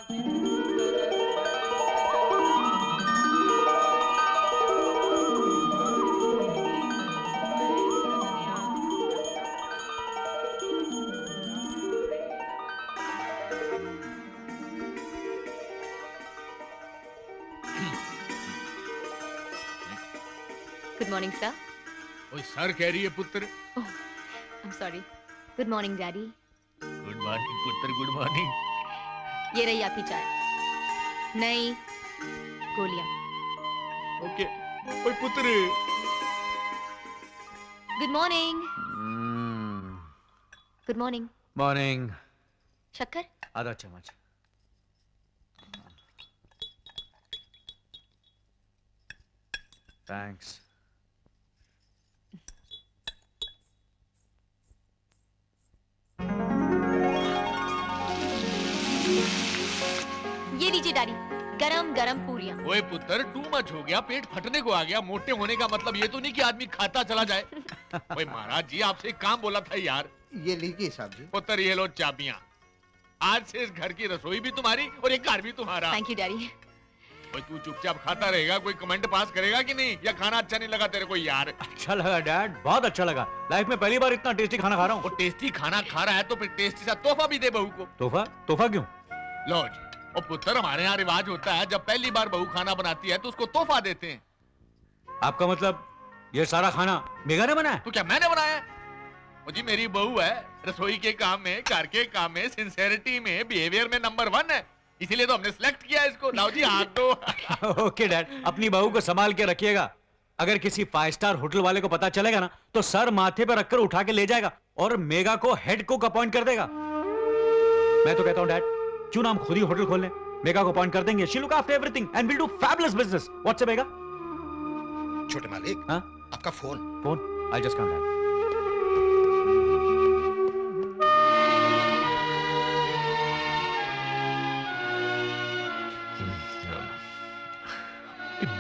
Good morning, sir. ओए sir कह रही है पुत्र। Oh, I'm sorry. Good morning, Daddy. Good morning पुत्र, गुड मॉर्निंग। ये रही आपकी चाय। नई गोलियां। ओके। ओए पुत्र। Good morning. Good morning. Morning. शक्कर? आधा चम्मच। थैंक्स। ये लीजिए डैडी, गरम गरम पूरियां। ओए पुत्र, टू मच हो गया, पेट फटने को आ गया। मोटे होने का मतलब ये तो नहीं कि आदमी खाता चला जाए। ओए महाराज जी, आपसे एक काम बोला था यार। ये लीजिए साहब जी। पुत्र ये लो चाबियां। आज से इस घर की रसोई भी तुम्हारी और एक घर भी तुम्हारा। Thank you daddy. ओए तू चुपचाप खाता रहेगा, कोई कमेंट पास करेगा कि नहीं? या खाना अच्छा नहीं लगा तेरे को यार? अच्छा लगा डैड, बहुत अच्छा लगा। लाइफ में पहली बार इतना टेस्टी खाना खा रहा हूँ। वो टेस्टी खाना खा रहा है तो फिर टेस्टी सा तोहफा भी दे बहू को। तोहफा? तोहफा क्यों? लो जी। और पुत्र, हमारे यहाँ रिवाज होता है, जब पहली बार बहू खाना बनाती है तो उसको तोहफा देते हैं। आपका मतलब ये सारा खाना मेघा ने बनाया? तो क्या मैंने बनाया? वो जी मेरी बहू है, रसोई के काम में, घर के काम में, सिंसेरिटी में, बिहेवियर में नंबर 1 है। इसीलिए तो हमने सिलेक्ट किया इसको। लाओ जी हाथ दो। ओके डैड, अपनी बहू को संभाल के रखिएगा। अगर किसी 5 स्टार होटल वाले को पता चलेगा ना तो सर माथे पर रखकर उठा के ले जाएगा और मेगा को हेड कुक अपॉइंट कर देगा। मैं तो कहता हूं डैड, क्यों ना हम खुद ही होटल खोल लें? मेगा को अपॉइंट कर देंगे, she look after everything and will do fabulous business. What's up mega? छोटे मालिक, हाँ? आपका phone. Phone? I just come dad.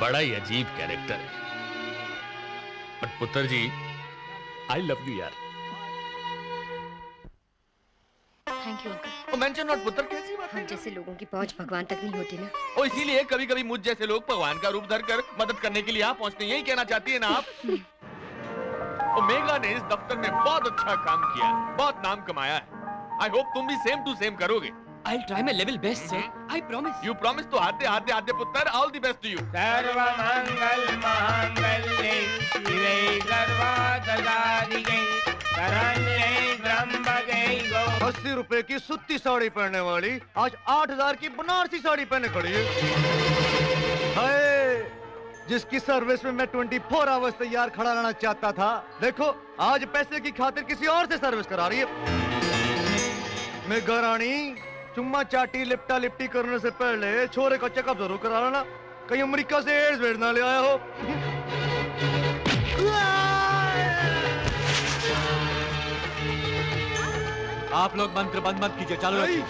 बड़ा ही अजीब कैरेक्टर है। बट पुत्र जी, आई लव यू यार। Thank you uncle. Mention not पुत्र, कैसी बात है? हम जैसे लोगों की पहुंच भगवान तक नहीं होती ना। और इसीलिए कभी कभी मुझ जैसे लोग भगवान का रूप धरकर मदद करने के लिए आप पहुंचते हैं। यही कहना चाहती है ना आप? और मेघा ने इस दफ्तर में बहुत अच्छा काम किया, बहुत नाम कमाया है। आई होप तुम भी सेम टू सेम करोगे। I'll try my level best, sir. I promise. You promise? तो आते आते आते पुत्र, all the best to you. सर्वमंगल मांगल्ये शिवे सर्वार्थसाधिके शरण्ये त्र्यंबके गौरी। 80 रुपए की सुत्ती साड़ी पहनने वाली आज 8000 की बनारसी साड़ी पहने खड़ी है। हाय, जिसकी सर्विस में मैं 24 आवर्स तैयार खड़ा रहना चाहता था, देखो आज पैसे की खातिर किसी और से सर्विस करा रही है। मेघा रानी, चुम्मा चाटी लिपटा लिपटी करने से पहले छोरे का चेकअप जरूर करा लेना, कहीं अमेरिका से एड्स भेज ना ले आया हो। आप लोग मंत्र बंद मत कीजिए, चालू रखिए।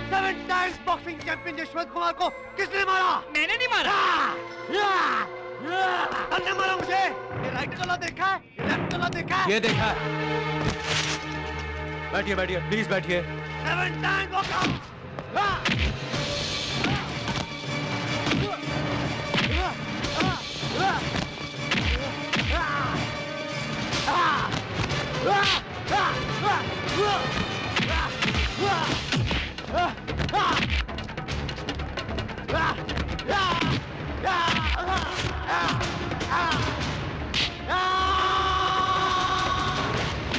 7 times boxing champion Yashwant Kumar को किसने मारा? मैंने नहीं मारा। अन्य मारा मुझे। ये राइट गला देखा है, ये लेफ्ट गला देखा है। ये देखा। बैठिए बैठिए, प्लीज बैठिए। 7 टाइम्स नॉकआउट।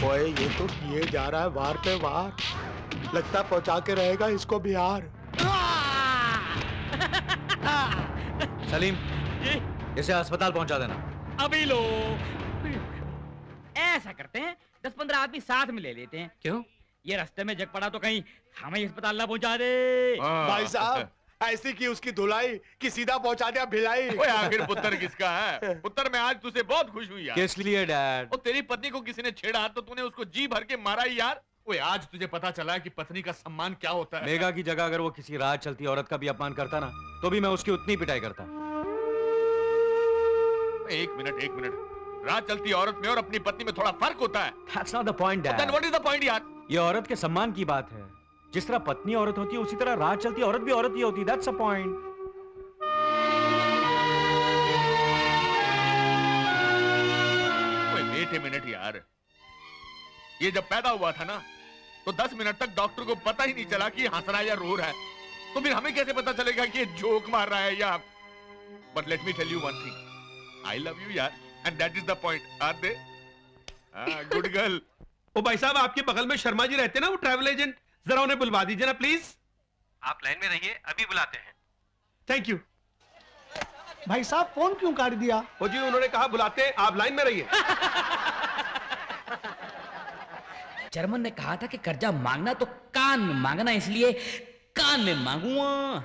ओए, ये तो किए जा रहा है वार पे वार। लगता पहुंचा के रहेगा इसको बिहार। सलीम, इसे अस्पताल पहुंचा देना। अभी लो। ऐसा करते हैं, 10-15 आदमी साथ में ले लेते हैं। क्यों? ये रास्ते में जग पड़ा तो कहीं हमें अस्पताल ना पहुंचा दे। भाई साहब, ऐसी की उसकी धुलाई कि सीधा पहुंचा दिया भिलाई। ओए आखिर पुत्र किसका है? पुत्र मैं आज तुझसे बहुत खुश हूँ यार। किस लिए डैड? और तेरी पत्नी को किसी ने छेड़ा तो तूने उसको जी भर के मारा ही यार। ओए आज तुझे पता चला है कि पत्नी का सम्मान क्या होता है। मेघा की जगह अगर वो किसी राह चलती औरत का भी अपमान करता ना तो भी मैं उसकी उतनी पिटाई करता। एक मिनट। राह चलती औरत में और अपनी पत्नी में थोड़ा फर्क होता है। That's not the point, Then Dad. what is the point यार? ये औरत के सम्मान की बात है। जिस तरह पत्नी औरत होती है उसी तरह राह चलती औरत भी औरत ही होती है। That's the point. Wait a minute यार, ये जब पैदा हुआ था ना तो 10 मिनट तक डॉक्टर को पता ही नहीं चला कि हंस रहा है या रो रहा है, तो फिर हमें कैसे पता चलेगा कि ये जोक मार रहा है या। But let me tell you one thing, I love you यार, and that is the point. Are they? Good girl. ओ भाई साहब, आपके बगल में शर्मा जी रहते हैं ना, वो ट्रैवल एजेंट, जरा उन्हें बुलवा दीजिए ना प्लीज। आप लाइन में रहिए, अभी बुलाते हैं। Thank you. भाई साहब फोन क्यों काट दिया? ओ जी, उन्होंने कहा बुलाते हैं, आप लाइन में रहिए। जर्मन ने कहा था कि कर्जा मांगना तो कान में मांगना, इसलिए कान में मांगूंगा।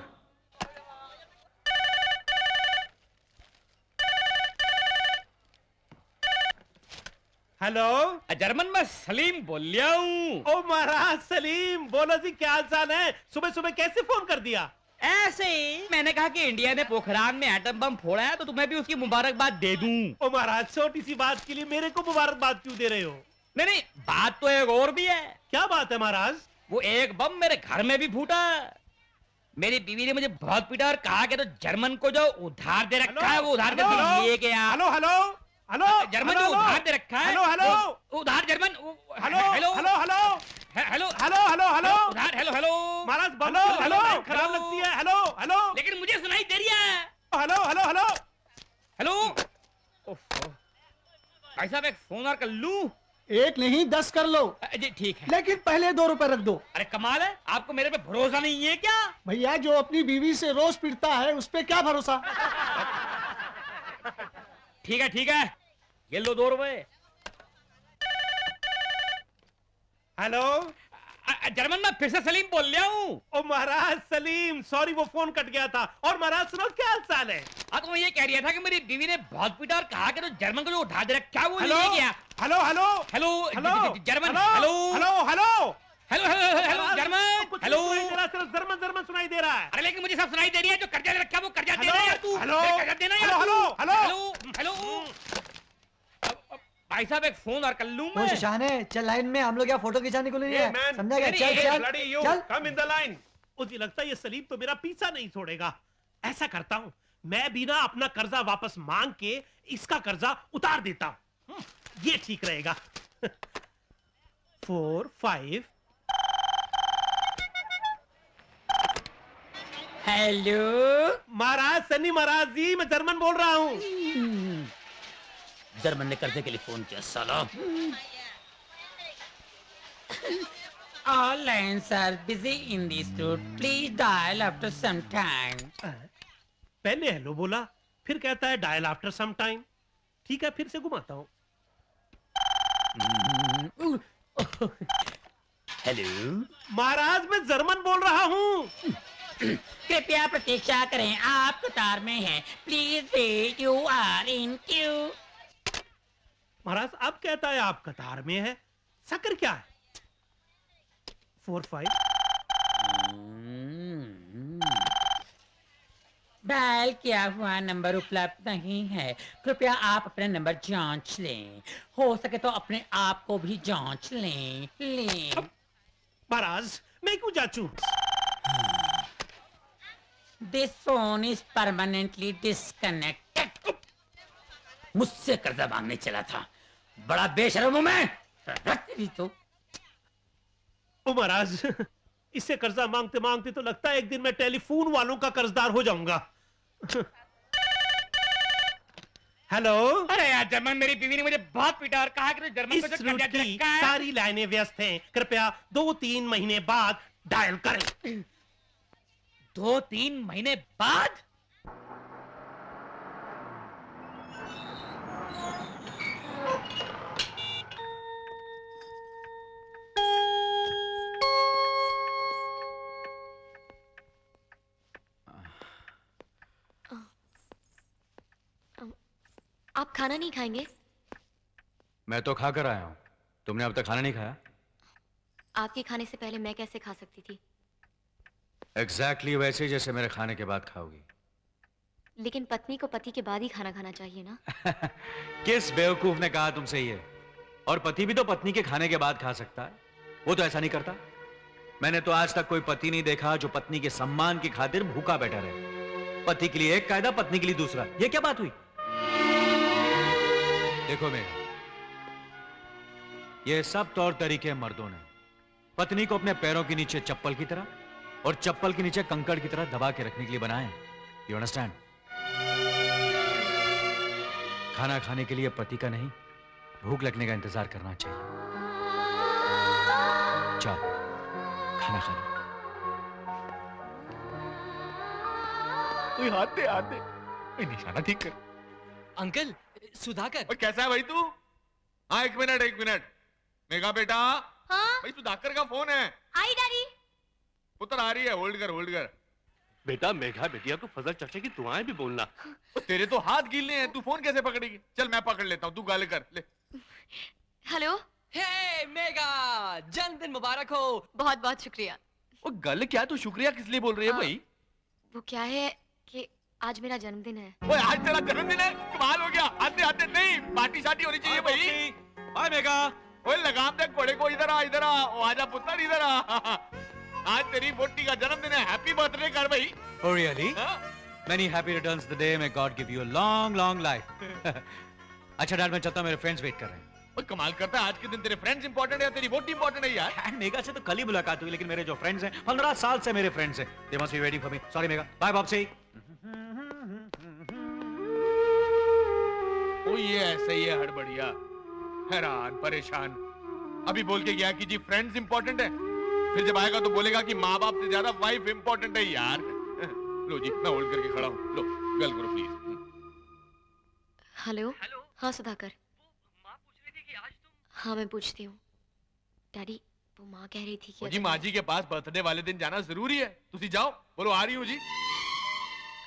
हेलो, जर्मन में सलीम बोल लिया हूँ। ओ महाराज सलीम, बोलो जी क्या हाल चाल है? सुबह सुबह कैसे फोन कर दिया? ऐसे ही मैंने कहा कि इंडिया ने पोखरान में एटम बम फोड़ा है तो तुम्हें भी उसकी मुबारकबाद दे दूं। ओ महाराज, छोटी सी बात के लिए मेरे को मुबारकबाद क्यों दे रहे हो? नहीं नहीं, बात तो एक और भी है। क्या बात है महाराज? वो एक बम मेरे घर में भी फूटा। मेरी बीवी ने मुझे बहुत पीटा और कहा कि तो जर्मन को जो उधार दे रखा है वो उधार दे लेके आ। हेलो हेलो हेलो, जर्मन जो उधार दे रखा है। हेलो हेलो, उधार German. Hello hello hello hello hello hello hello hello, उधार। हेलो हेलो महाराज हेलो हेलो, खराब लगती है। हेलो हेलो, लेकिन मुझे सुनाई दे रही है। Hello hello hello hello. भाई साहब एक फोन और कर लूं? एक नहीं 10 कर लो, जी ठीक है। लेकिन पहले 2 रुपए रख दो। अरे कमाल है, आपको मेरे पे भरोसा नहीं है क्या? भैया जो अपनी बीवी से रोज पिटता है उस पे क्या भरोसा? ठीक है, ये लो 2 रुपए। हेलो, जर्मन में फिर से सलीम बोल रहा हूँ। ओ महाराज सलीम, सॉरी वो फोन कट गया था। और महाराज सुनो, क्या हाल चाल है? हाँ तो मैं ये कह रहा था कि मेरी बीवी ने बहुत पीटा और कहा कि तो जर्मन को जो उठा दे रखा है वो हेलो ले गया। Hello hello hello hello German. Hello hello hello hello hello German. कुछ हेलो। नहीं सुनाई दे रहा, सिर्फ जर्मन जर्मन सुनाई दे रहा है। अरे लेकिन मुझे सब सुनाई दे रही है। जो कर्जा ले रखा है वो कर्जा देना यार तू। हेलो कर्जा देना यार हेलो तू। Hello hello hello. भाई साहब एक फोन और कर लूं मैं? शाने चल लाइन में, हम लोग यहाँ फोटो खिंचाने को लिए man, समझा गया? चल चल चल। कम इन द लाइन। मुझे लगता है ये सलीम तो मेरा पीछा नहीं छोड़ेगा। ऐसा करता हूँ, मैं भी ना अपना कर्जा वापस मांग के इसका कर्जा उतार देता हूँ। ये ठीक रहेगा। 4 5। हेलो महाराज सनी महाराज जी, मैं जर्मन बोल रहा हूँ। जर्मन ने कर्जे के लिए फोन किया साला। All lines are busy in this route. Please dial after some time. पहले हेलो बोला, फिर कहता है डायल आफ्टर सम टाइम। ठीक है, फिर से घुमाता हूँ। हेलो महाराज मैं जर्मन बोल रहा हूँ। कृपया प्रतीक्षा करें, आप कतार में हैं। Please wait, you are in queue. महाराज अब कहता है आप कतार में है, शक्कर क्या है? 4 5। डायल किया हुआ नंबर उपलब्ध नहीं है, कृपया आप अपना नंबर जांच लें। हो सके तो अपने आप को भी जांच लें। महाराज मैं क्यों जांचूं? This phone is permanently disconnected. मुझसे कर्जा मांगने चला था, बड़ा बेशर्म हूं मैं। तो ओ महाराज, इससे कर्जा मांगते मांगते तो लगता है एक दिन मैं टेलीफोन वालों का कर्जदार हो जाऊंगा। हेलो। अरे यार जर्मन, मेरी बीवी ने मुझे बहुत पीटा और कहा कि तो जर्मन को जो इस कर्जा रूट दे की रखा है। सारी लाइनें व्यस्त हैं, कृपया 2-3 महीने बाद डायल करें। 2-3 महीने बाद? आप खाना नहीं खाएंगे? मैं तो खा कर आया हूं, तुमने अब तक खाना नहीं खाया? आपके खाने से पहले मैं कैसे खा सकती थी? एग्जैक्टली वैसे जैसे मेरे खाने के बाद खाओगी। लेकिन पत्नी को पति के बाद ही खाना खाना चाहिए ना। किस बेवकूफ ने कहा तुमसे ये? और पति भी तो पत्नी के खाने के बाद खा सकता है, वो तो ऐसा नहीं करता। मैंने तो आज तक कोई पति नहीं देखा जो पत्नी के सम्मान की खातिर भूखा बैठा रहे। पति के लिए एक कायदा, पत्नी के लिए दूसरा। ये क्या बात हुई? देखो मेघा, ये सब तौर तरीके मर्दों ने पत्नी को अपने पैरों के नीचे चप्पल की तरह और चप्पल के नीचे कंकड़ की तरह दबा के रखने के लिए बनाए। You understand? खाना खाने के लिए पति का नहीं, भूख लगने का इंतजार करना चाहिए। चल खाना खा लो। कोई हाथ दे, हाथ दे। कोई निशाना ठीक कर। अंकल सुधाकर। ओए कैसा है भाई तू? हाँ एक मिनट, एक मिनट। मेघा बेटा। हाँ? भाई सुधाकर का फोन है। आई डैडी। पुत्र आ रही है, होल्ड कर, होल्ड कर। बेटा मेघा बेटिया को फजल चाचा की दुआएं भी बोलना। तेरे तो हाथ गीले हैं, तू फोन कैसे पकड़ेगी? चल मैं पकड़ लेता हूँ, तू गाले कर ले। हेलो। हे मेगा, जन्मदिन मुबारक हो। बहुत बहुत शुक्रिया। वो गल क्या, तू शुक्रिया किस लिए बोल रही है भाई? वो क्या है कि आज मेरा जन्मदिन है। ओए आज तेरा जन्मदिन है? कमाल हो गया। आते आते नहीं, पार्टी शार्टी होनी चाहिए भाई। हाय मेघा। ओए लगाम दे घोड़े को, इधर आ, इधर आ। ओ आजा पुत्र, इधर आ। आज तेरी बोटी का जन्मदिन है, हैप्पी बर्थडे कर भाई। Oh really? Many happy returns of the day. May God give you a long, long life. अच्छा डैड, मैं चलता हूँ, मेरे फ्रेंड्स वेट कर रहे हैं। ओए कमाल करता है, आज के दिन तेरे फ्रेंड्स इंपॉर्टेंट है या तेरी बोटी इंपॉर्टेंट है यार? एंड मेघा से तो कल ही मुलाकात हुई, लेकिन मेरे जो फ्रेंड्स हैं 15 साल से मेरे फ्रेंड्स हैं। They must be waiting for me. Sorry Megha, bye bye. ओ ये ऐसे ही है हड़बड़िया, हैरान परेशान। अभी बोल के गया कि जी फ्रेंड्स इंपॉर्टेंट है, फिर जब आएगा तो बोलेगा कि माँ बाप से ज्यादा वाइफ इंपॉर्टेंट है यार। लो जी, मैं होल्ड करके खड़ा हूँ। लो गल करो प्लीज। हेलो। हाँ सुधाकर। माँ पूछ रही थी कि आज तुम। हाँ मैं पूछती हूँ। डैडी वो माँ कह रही थी कि जी माँ जी के पास बर्थडे वाले दिन जाना जरूरी है। तुसी जाओ, बोलो आ रही हूँ जी।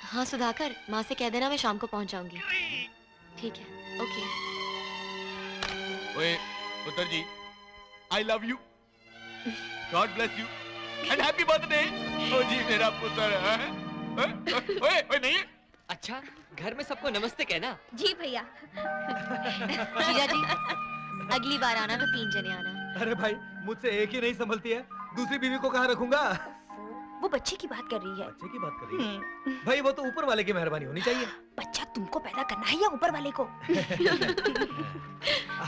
हाँ सुधाकर, माँ से कह देना मैं शाम को पहुँच जाऊंगी। ठीक है, ओके। ओए पुत्र जी, I love you, God bless you and happy birthday. ओ जी मेरा पुत्र है। ओए ओए नहीं। अच्छा घर में सबको नमस्ते कहना। जी भैया। जीजा जी अगली बार आना तो 3 जने आना। अरे भाई, मुझसे एक ही नहीं संभलती है, दूसरी बीवी को कहाँ रखूंगा? वो बच्चे की बात कर रही है। बच्चे की बात कर रही है? भाई वो तो ऊपर वाले की मेहरबानी होनी चाहिए। बच्चा तुमको पैदा करना है या ऊपर वाले को?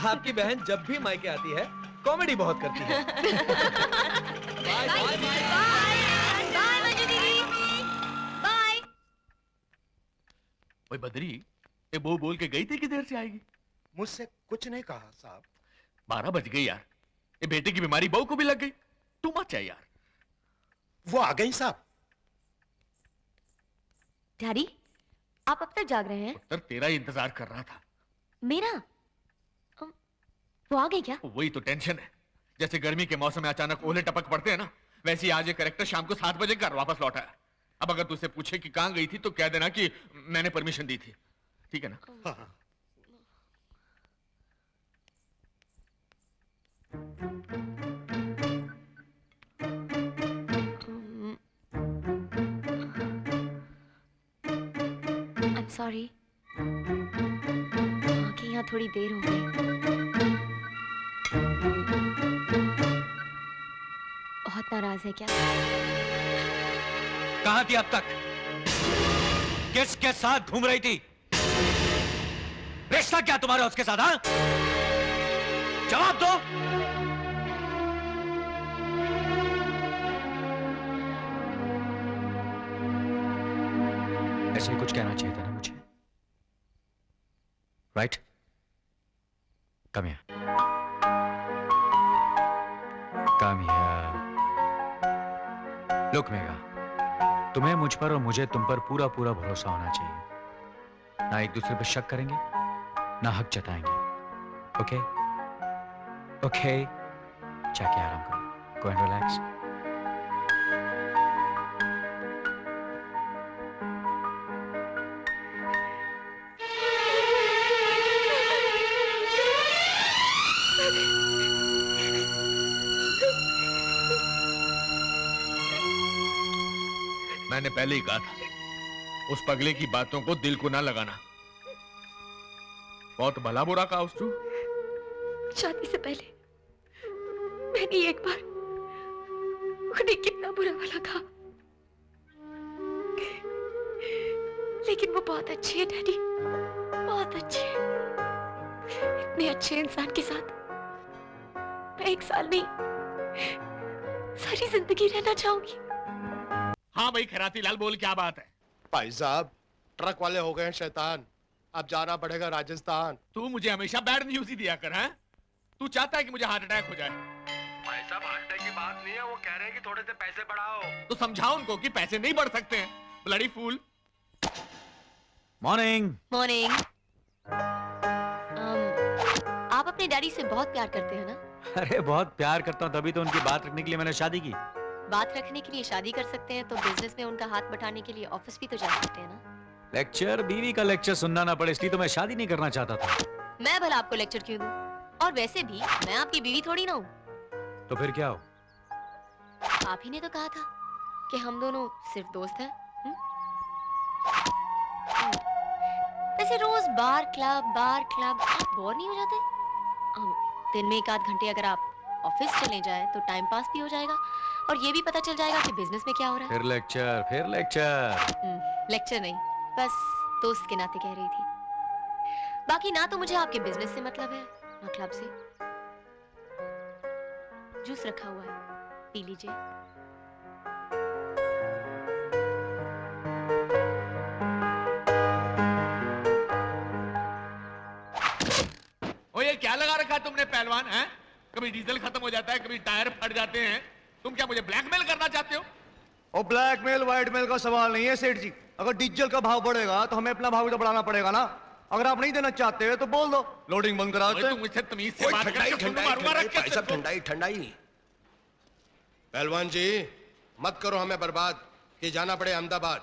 आपकी बहन जब भी मायके आती है कॉमेडी बहुत करती है। बाय बाय बाय मंजू दीदी, बाय। ओए बद्री, ये वो बोल के गई थी कि देर से आएगी? मुझसे कुछ नहीं कहा साहब। 12 बज गई यार। ये बेटे की बीमारी बहू को भी लग गई। तू मत चाहिए यार। वो आ गई साहब। डैडी आप अब तक जाग रहे हैं? पुत्र तेरा ही इंतजार कर रहा था। मेरा? वो आ गई क्या? वही तो टेंशन है। जैसे गर्मी के मौसम में अचानक ओले टपक पड़ते हैं ना, वैसे ही आज ये करेक्टर शाम को 7 बजे घर वापस लौटा है। अब अगर तुझसे पूछे कि कहां गई थी तो कह देना कि मैंने परमिशन दी थी। ठीक है ना? हाँ। I'm sorry। आके यहाँ थोड़ी देर हो गई। बहुत नाराज है क्या? कहाँ थी अब तक? किसके साथ घूम रही थी? रिश्ता क्या तुम्हारा उसके साथ? हाँ, जवाब दो। ऐसे ही कुछ कहना चाहिए था ना मुझे, right? Come here, come here. Look Megha, तुम्हें मुझ पर और मुझे तुम पर पूरा पूरा भरोसा होना चाहिए। ना एक दूसरे पर शक करेंगे, ना हक जताएंगे। ओके ओके, जाके आराम करो। Go and relax. मैंने पहले ही कहा था उस पगले की बातों को दिल को ना लगाना। बहुत भला बुरा कहा उस तू। शादी से पहले मैंने एक बार उन्हें कितना बुरा भला कहा, लेकिन वो बहुत अच्छी है डैडी, बहुत अच्छी है। इतने अच्छे इंसान के साथ मैं 1 साल नहीं सारी जिंदगी रहना चाहूंगी। हाँ भाई खैराती लाल, बोल क्या बात है? भाई साहब ट्रक वाले हो गए हैं शैतान, अब जाना पड़ेगा राजस्थान। तू मुझे हमेशा बैड न्यूज ही दिया कर, हैं? तू चाहता है कि मुझे हार्ट अटैक हो जाए? भाई साहब हार्ट अटैक की बात नहीं है, वो कह रहे हैं कि थोड़े से पैसे बढ़ाओ। तो समझाओ उनको कि पैसे नहीं बढ़ सकते हैं, ब्लडी फूल। मॉर्निंग। मॉर्निंग। आप अपने डैडी से बहुत प्यार करते हैं ना? अरे बहुत प्यार करता हूँ, तभी तो उनकी बात रखने के लिए मैंने शादी की। बात रखने के लिए शादी कर सकते हैं तो बिजनेस में उनका हाथ बटाने के लिए ऑफिस भी तो जा सकते हैं ना? लेक्चर, बीवी का लेक्चर सुनना ना पड़े, इसलिए तो मैं शादी नहीं करना चाहता था। मैं भला आपको लेक्चर क्यों दूं? और वैसे भी मैं आपकी बीवी थोड़ी ना हूँ। तो फिर क्या हो? आप ही ने तो कहा था कि हम दोनों सिर्फ दोस्त हैं। वैसे रोज बार क्लब आप बोर नहीं हो जाते? दिन में 1 आध घंटे अगर आप ऑफिस चले जाए तो टाइम पास भी हो जाएगा और ये भी पता चल जाएगा कि बिजनेस में क्या हो रहा है। फिर लेक्चर। लेक्चर नहीं, बस दोस्त के नाते कह रही थी। बाकी ना तो मुझे आपके बिजनेस से मतलब है ना क्लब से। जूस रखा हुआ है, पी लीजिए। ओ ये क्या लगा रखा तुमने पहलवान, हैं? कभी डीजल खत्म हो जाता है, कभी टायर फट जाते हैं। तुम क्या मुझे ब्लैकमेल करना चाहते हो? और ब्लैकमेल व्हाइटमेल का सवाल नहीं है सेठ जी। अगर डीजल का भाव बढ़ेगा तो हमें अपना भाव भी तो बढ़ाना पड़ेगा ना। अगर आप नहीं देना चाहते हो तो बोल दो, लोडिंग बंद करा देते हैं। तुम मुझसे तमीज से बात करके सुन मारूंगा, रख के तुमको। ठंडाई। पहलवान जी मत करो हमें बर्बाद कि जाना पड़े अहमदाबाद।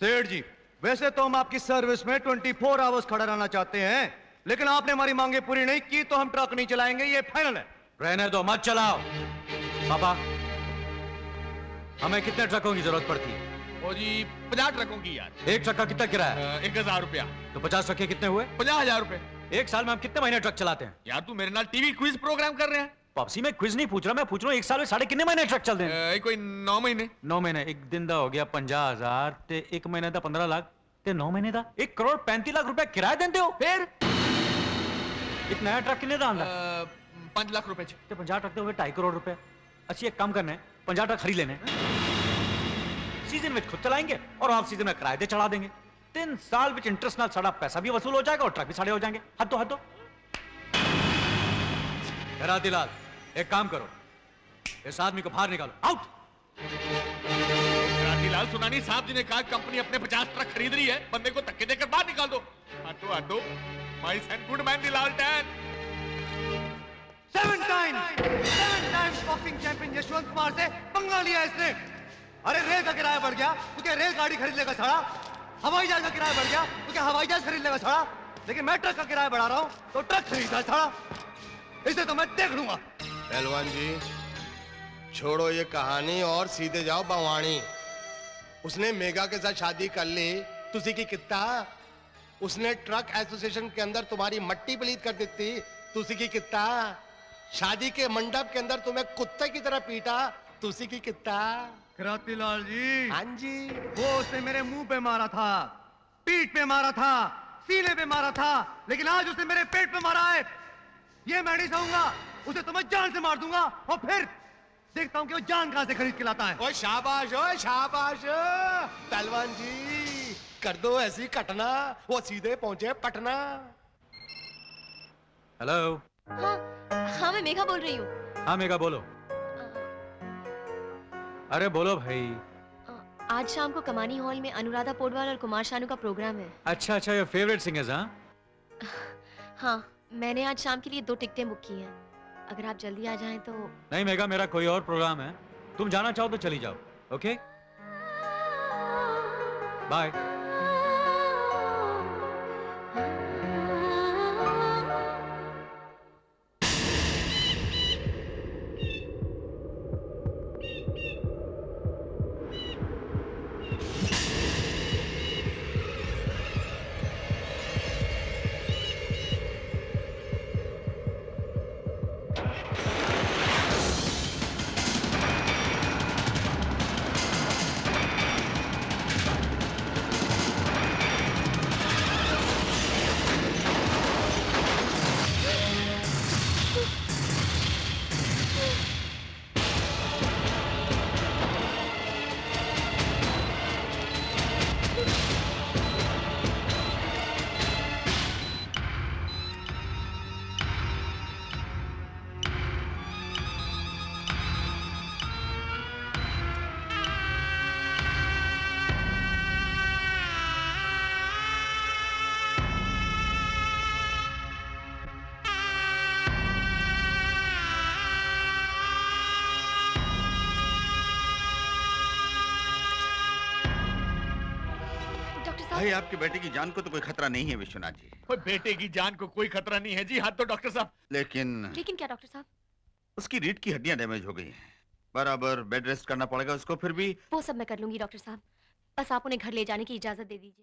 सेठ जी वैसे तो हम आपकी सर्विस में 24 आवर्स खड़ा रहना चाहते हैं, लेकिन आपने हमारी मांगे पूरी नहीं की तो हम ट्रक नहीं चलाएंगे, ये फाइनल है। रहने दो, मत चलाओ। पापा हमें कितने ट्रकों की जरूरत पड़ती है? ओ जी 50 ट्रकों की यार। एक ट्रक का कितना किराया? 1000 रुपया। तो 50 ट्रक के कितने हुए? 50,000 रुपए। एक साल में हम कितने महीने ट्रक चलाते हैं? यार तू मेरे नाल टीवी क्विज प्रोग्राम कर रहे हैं? वापसी में क्विज नहीं पूछ रहा, मैं पूछ रहा हूँ एक साल में साढ़े कितने महीने ट्रक चलते हैं? कोई 9 महीने। 9 महीने, एक दिन दा हो गया 50,000 ते एक महीने दा 15 लाख ते 9 महीने दा 1 करोड़ 35 लाख रुपया किराया देते हो। फिर एक नया ट्रक कितने दा आंदा? 5 लाख रुपए। ते 50 ट्रक तो हो गए 2.5 करोड़ रुपए। अच्छी एक काम करना है, 50 ट्रक खरीद लेने, सीजन में खुद चलाएंगे और ऑफ सीजन में किराए दे चढ़ा देंगे। 3 साल में इंटरेस्ट नाल साड़ा पैसा भी वसूल हो जाएगा और ट्रक भी साड़े हो जाएंगे। हद दो। खैराती लाल एक काम करो, इस आदमी को बाहर निकालो, आउट। रातीलाल सुनानी साहब जी ने कहा कंपनी अपने 50 ट्रक खरीद रही है, बंदे को धक्के देकर बाहर निकाल दो। हटो माय सन गुड मैन दिलाल टैन। 7 times boxing champion Yashwant Kumar से पंगा लिया इसने। अरे रेल का किराया बढ़ गया तो क्या रेल गाड़ी खरीद लेगा साला? हवाई जहाज का किराया बढ़ गया तो क्या हवाई जहाज खरीद लेगा साला? लेकिन मैं ट्रक का किराया बढ़ा रहा हूँ तो ट्रक खरीदा साला। इसे तो मैं देख लूंगा। पहलवान जी छोड़ो ये कहानी और सीधे जाओ बवानी। उसने मेगा के साथ शादी कर ली, तुसी की कितना? उसने ट्रक एसोसिएशन के अंदर तुम्हारी मट्टी पलीत कर देती, तुसी की कितना? शादी के मंडप के अंदर तुम्हें कुत्ते की तरह पीटा, तुसी की कितना? खैरातीलाल जी, हाँ जी, वो उसने मेरे मुंह पे मारा था, पीठ पे मारा था, सीने पे मारा था, लेकिन आज उसने मेरे पेट पे मारा है। ये मैं नहीं सहूंगा, उसे तो मैं जान से मार दूंगा और फिर देखता हूं कि वो जान कहां से खरीद के लाता है। ओए शाबाश पहलवान जी, कर दो ऐसी कटना, वो सीधे पहुंचे पटना। हेलो। हाँ मैं मेघा बोल रही हूँ। हाँ मेघा बोलो। अरे बोलो भाई। आज शाम को कमानी हॉल में अनुराधा पोडवाल और कुमार शानू का प्रोग्राम है। अच्छा योर फेवरेट सिंगर्स? हाँ मैंने आज शाम के लिए 2 टिकटें बुक की हैं। अगर आप जल्दी आ जाएं तो। नहीं मेघा, मेरा कोई और प्रोग्राम है, तुम जाना चाहो तो चली जाओ। Okay bye. भाई आपके बेटे की जान को तो कोई खतरा नहीं है विश्वनाथ जी, ओए बेटे की जान को कोई खतरा नहीं है जी। हाँ तो डॉक्टर साहब। लेकिन क्या डॉक्टर साहब? उसकी रीढ़ की हड्डियां डैमेज हो गई हैं, बराबर बेड रेस्ट करना पड़ेगा उसको। फिर भी वो सब मैं कर लूंगी डॉक्टर साहब, बस आप उन्हें घर ले जाने की इजाजत दे दीजिए।